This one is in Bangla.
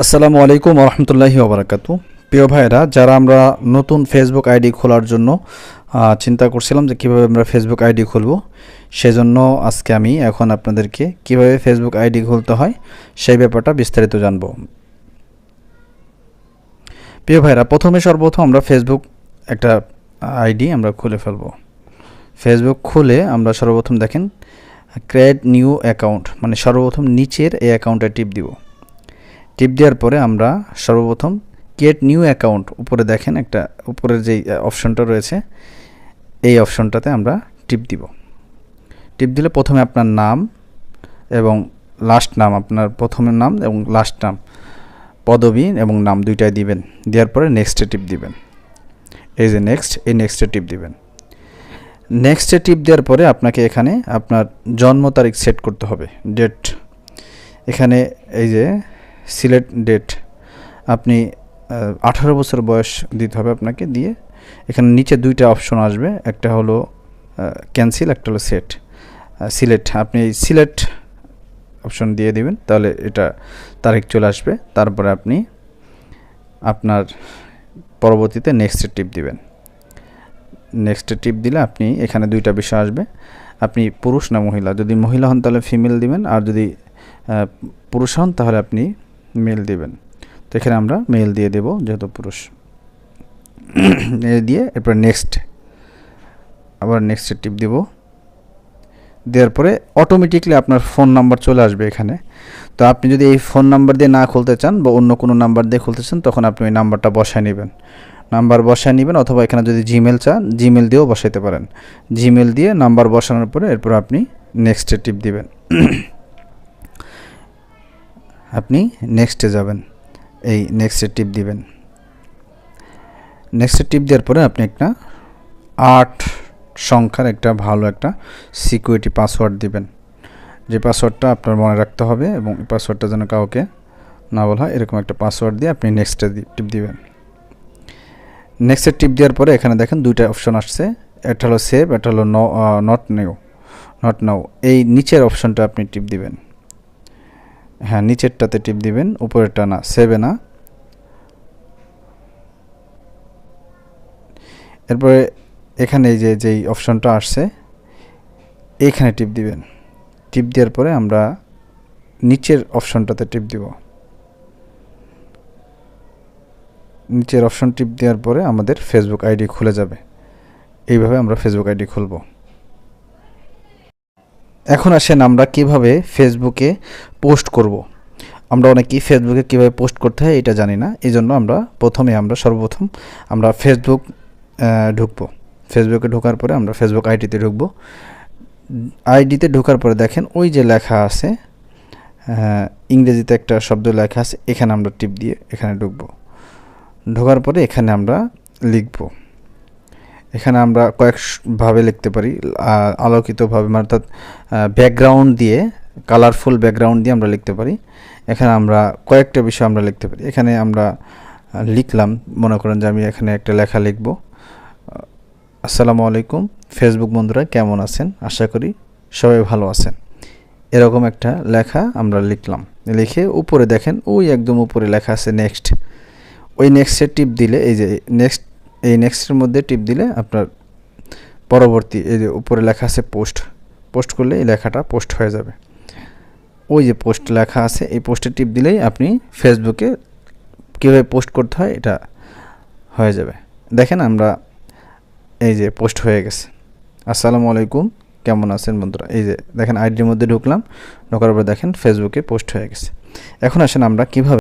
আসসালামু আলাইকুম রহমতুল্লাহি ওবরাকাতু। প্রিয় ভাইরা, যারা আমরা নতুন ফেসবুক আইডি খোলার জন্য চিন্তা করছিলাম যে কীভাবে আমরা ফেসবুক আইডি খুলব, সেজন্য আজকে আমি এখন আপনাদেরকে কিভাবে ফেসবুক আইডি খুলতে হয় সেই ব্যাপারটা বিস্তারিত জানব। প্রিয় ভাইরা, সর্বপ্রথম আমরা ফেসবুক একটা আইডি আমরা খুলে ফেলব। ফেসবুক খুলে আমরা সর্বপ্রথম দেখেন ক্রিয়েট নিউ অ্যাকাউন্ট, মানে সর্বপ্রথম নিচের এই অ্যাকাউন্টে টিপ দিব। টিপ দেওয়ার পরে আমরা সর্বপ্রথম ক্রিয়েট নিউ অ্যাকাউন্ট উপরে দেখেন একটা উপরের যেই অপশনটা রয়েছে এই অপশনটাতে আমরা টিপ দিব। টিপ দিলে প্রথমে আপনার নাম এবং লাস্ট নাম, আপনার প্রথমের নাম এবং লাস্ট নাম, পদবি এবং নাম দুইটাই দিবেন। দেওয়ার পরে নেক্সটে টিপ দিবেন। এই যে নেক্সট, এই নেক্সটে টিপ দিবেন। নেক্সটে টিপ দেওয়ার পরে আপনাকে এখানে আপনার জন্ম তারিখ সেট করতে হবে, ডেট। এখানে এই যে সিলেক্ট ডেট, আপনি 18 বছর বয়স দিতে হবে আপনাকে। দিয়ে এখানে নিচে দুইটা অপশন আসবে, একটা হলো ক্যান্সেল, একটা হলো সেট। সিলেক্ট, আপনি সিলেক্ট অপশন দিয়ে দিবেন, তাহলে এটা তারিখ চলে আসবে। তারপরে আপনি আপনার পরবর্তীতে নেক্সটে টিপ দিবেন। নেক্সটে টিপ দিলে আপনি এখানে দুইটা বিষয় আসবে, আপনি পুরুষ না মহিলা। যদি মহিলা হন তাহলে ফিমেল দিবেন, আর যদি পুরুষ হন তাহলে আপনি মেল দিবেন। তো এখানে আমরা মেল দিয়ে দেব যেহেতু পুরুষ। দিয়ে এরপর নেক্সট, আবার নেক্সটে টিপ দিব। দেওয়ার পরে অটোমেটিকলি আপনার ফোন নাম্বার চলে আসবে এখানে। তো আপনি যদি এই ফোন নাম্বার দিয়ে না খুলতে চান বা অন্য কোনো নাম্বার দিয়ে খুলতে চান, তখন আপনি ওই নাম্বারটা বসায় নেবেন। অথবা এখানে যদি জিমেল চান জিমেল দিয়েও বসাইতে পারেন। জিমেল দিয়ে নাম্বার বসানোর পরে এরপর আপনি নেক্সটে টিপ দিবেন। আপনি নেক্সটে যাবেন, এই নেক্সটে টিপ দিবেন। নেক্সটে টিপ দেওয়ার পরে আপনি একটা 8 সংখ্যার একটা ভালো একটা সিকিউরিটি পাসওয়ার্ড দিবেন, যে পাসওয়ার্ডটা আপনার মনে রাখতে হবে এবং এই পাসওয়ার্ডটা যেন কাউকে না বলা হয়, এরকম একটা পাসওয়ার্ড দিয়ে আপনি নেক্সটে টিপ দিবেন। নেক্সটে টিপ দেওয়ার পরে এখানে দেখেন দুইটা অপশন আসছে, একটা হলো সেভ, একটা হলো নট নাও। এই নিচের অপশনটা আপনি টিপ দিবেন। হ্যাঁ, নিচেরটাতে টিপ দিবেন, উপরেরটা না, সেভে না। এরপরে এখানে এই যেই অপশনটা আসছে এইখানে টিপ দিবেন। টিপ দেওয়ার পরে আমরা নিচের অপশনটাতে টিপ দিব। নিচের অপশন টিপ দেওয়ার পরে আমাদের ফেসবুক আইডি খুলে যাবে। এইভাবে আমরা ফেসবুক আইডি খুলব। এখন আসেন আমরা কিভাবে ফেসবুকে পোস্ট করব। আমরা অনেকেই ফেসবুকে কীভাবে পোস্ট করতে হয় এটা জানি না, এই জন্য সর্বপ্রথম আমরা ফেসবুক ঢুকবো। ফেসবুকে ঢোকার পরে আমরা ফেসবুক আইডিতে ঢুকবো। আইডিতে ঢোকার পরে দেখেন ওই যে লেখা আছে, ইংরেজিতে একটা শব্দ লেখা আছে, এখানে আমরা টিপ দিয়ে এখানে ঢুকবো। ঢোকার পরে এখানে আমরা লিখব। এখানে আমরা কয়েকভাবে লিখতে পারি, আলোকিতভাবে, অর্থাৎ ব্যাকগ্রাউন্ড দিয়ে, কালারফুল ব্যাকগ্রাউন্ড দিয়ে আমরা লিখতে পারি। এখানে আমরা কয়েকটা বিষয় আমরা লিখতে পারি। এখানে আমরা লিখলাম, মনে করেন যে আমি এখানে একটা লেখা লিখব, আসসালামু আলাইকুম ফেসবুক বন্ধুরা, কেমন আছেন, আশা করি সবাই ভালো আছেন। এরকম একটা লেখা আমরা লিখলাম। লিখে উপরে দেখেন ওই একদম উপরে লেখা আছে নেক্সট। ওই নেক্সটে টিপ দিলে এই নেক্সটের মধ্যে টিপ দিলে আপনার পরবর্তী এই যে উপরে লেখা আছে পোস্ট করলে এই লেখাটা পোস্ট হয়ে যাবে। ওই যে পোস্ট লেখা আছে, এই পোস্টে টিপ দিলেই আপনি ফেসবুকে কীভাবে পোস্ট করতে হয় এটা হয়ে যাবে। দেখেন আমরা এই যে পোস্ট হয়ে গেছে, আসসালামু আলাইকুম কেমন আছেন বন্ধুরা। এই যে দেখেন আইডির মধ্যে ঢুকলাম, ঢোকার পর দেখেন ফেসবুকে পোস্ট হয়ে গেছে। এখন আসেন আমরা কীভাবে